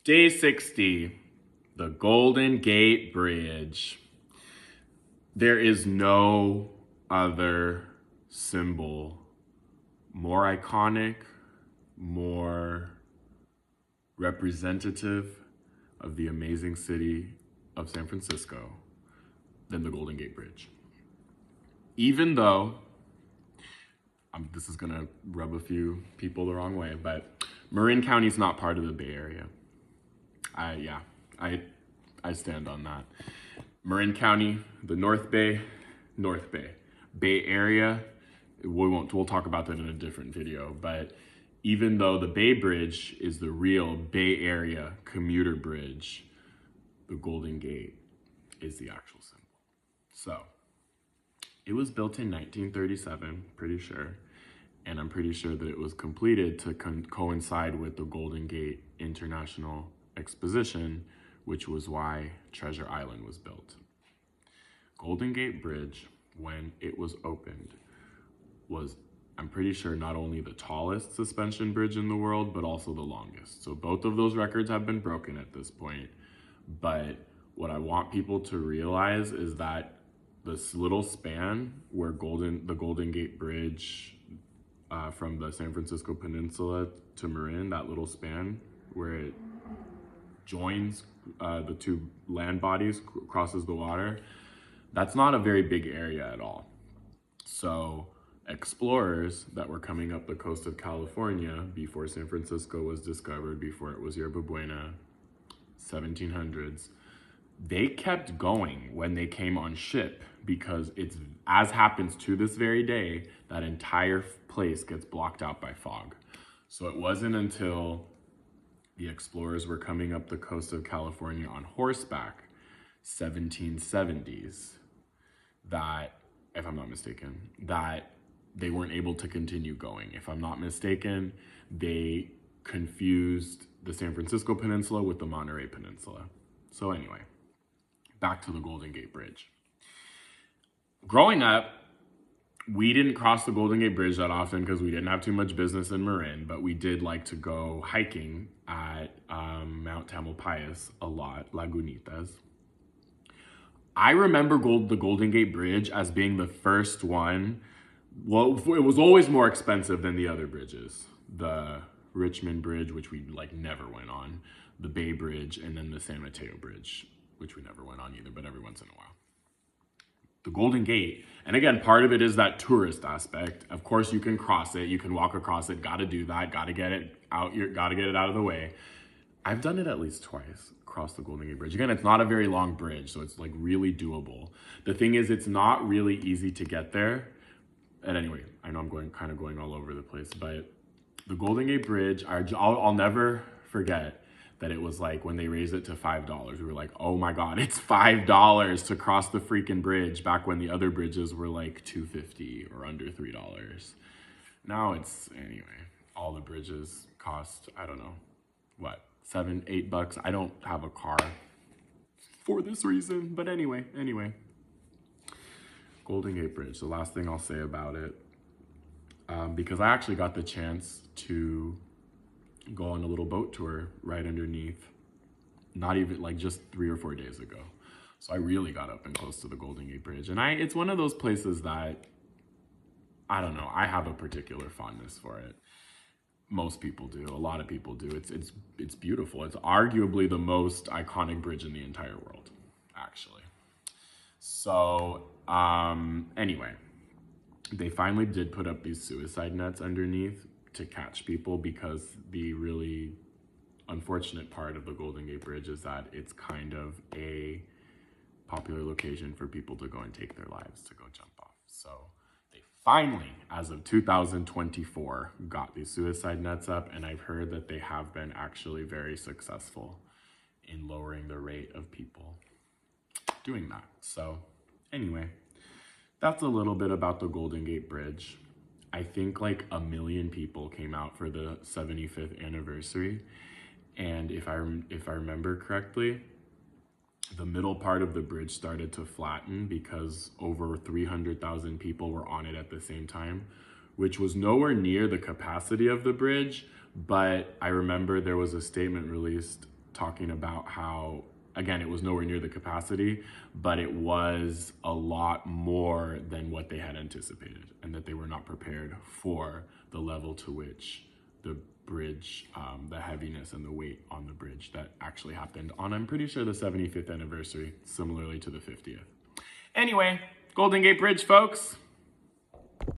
Day 60, the Golden Gate Bridge. There is no other symbol more iconic, more representative of the amazing city of San Francisco than the Golden Gate Bridge. Even though, this is gonna rub a few people the wrong way, but Marin County is not part of the Bay Area. I stand on that. Marin County, the North Bay, Bay Area. We'll talk about that in a different video. But even though the Bay Bridge is the real Bay Area commuter bridge, the Golden Gate is the actual symbol. So it was built in 1937, pretty sure. And I'm pretty sure that it was completed to coincide with the Golden Gate International Exposition, which was why Treasure Island was built. Golden Gate Bridge, when it was opened, was, I'm pretty sure, not only the tallest suspension bridge in the world, but also the longest. So both of those records have been broken at this point. But what I want people to realize is that this little span where the Golden Gate Bridge from the San Francisco Peninsula to Marin, that little span where it joins the two land bodies, crosses the water, that's not a very big area at all. So explorers that were coming up the coast of California before San Francisco was discovered, before it was Yerba Buena, 1700s, they kept going when they came on ship, because it's, as happens to this very day, that entire place gets blocked out by fog. So it wasn't until the explorers were coming up the coast of California on horseback, 1770s, that, if I'm not mistaken, that they weren't able to continue going. If I'm not mistaken, they confused the San Francisco Peninsula with the Monterey Peninsula. So anyway, back to the Golden Gate Bridge. Growing up, we didn't cross the Golden Gate Bridge that often because we didn't have too much business in Marin, but we did like to go hiking at Mount Tamalpais a lot, Lagunitas. I remember the Golden Gate Bridge as being the first one. Well, it was always more expensive than the other bridges. The Richmond Bridge, which we never went on, the Bay Bridge, and then the San Mateo Bridge, which we never went on either, but every once in a while. The Golden Gate, and again, part of it is that tourist aspect. Of course, you can cross it, you can walk across it, gotta do that, gotta get it out, gotta get it out of the way. I've done it at least twice, across the Golden Gate Bridge. Again, it's not a very long bridge, so it's really doable. The thing is, it's not really easy to get there. And anyway, I know I'm kind of going all over the place, but the Golden Gate Bridge, I'll never forget that it was when they raised it to $5, we were like, oh my God, it's $5 to cross the freaking bridge, back when the other bridges were $2.50 or under $3. Now it's, anyway, all the bridges cost, I don't know, what, $7, $8? I don't have a car for this reason, but anyway. Golden Gate Bridge, the last thing I'll say about it, because I actually got the chance to go on a little boat tour right underneath, not even just 3 or 4 days ago. So I really got up and close to the Golden Gate Bridge. And it's one of those places that, I don't know, I have a particular fondness for it. Most people do, a lot of people do. It's beautiful. It's arguably the most iconic bridge in the entire world, actually. So anyway, they finally did put up these suicide nets underneath to catch people, because the really unfortunate part of the Golden Gate Bridge is that it's kind of a popular location for people to go and take their lives, to go jump off. So they finally, as of 2024, got these suicide nets up, and I've heard that they have been actually very successful in lowering the rate of people doing that. So anyway, that's a little bit about the Golden Gate Bridge. I think 1 million people came out for the 75th anniversary. And if I remember correctly, the middle part of the bridge started to flatten because over 300,000 people were on it at the same time, which was nowhere near the capacity of the bridge. But I remember there was a statement released talking about how, again, it was nowhere near the capacity, but it was a lot more than what they had anticipated, and that they were not prepared for the level to which the bridge, the heaviness and the weight on the bridge that actually happened on, I'm pretty sure, the 75th anniversary, similarly to the 50th. Anyway, Golden Gate Bridge, folks.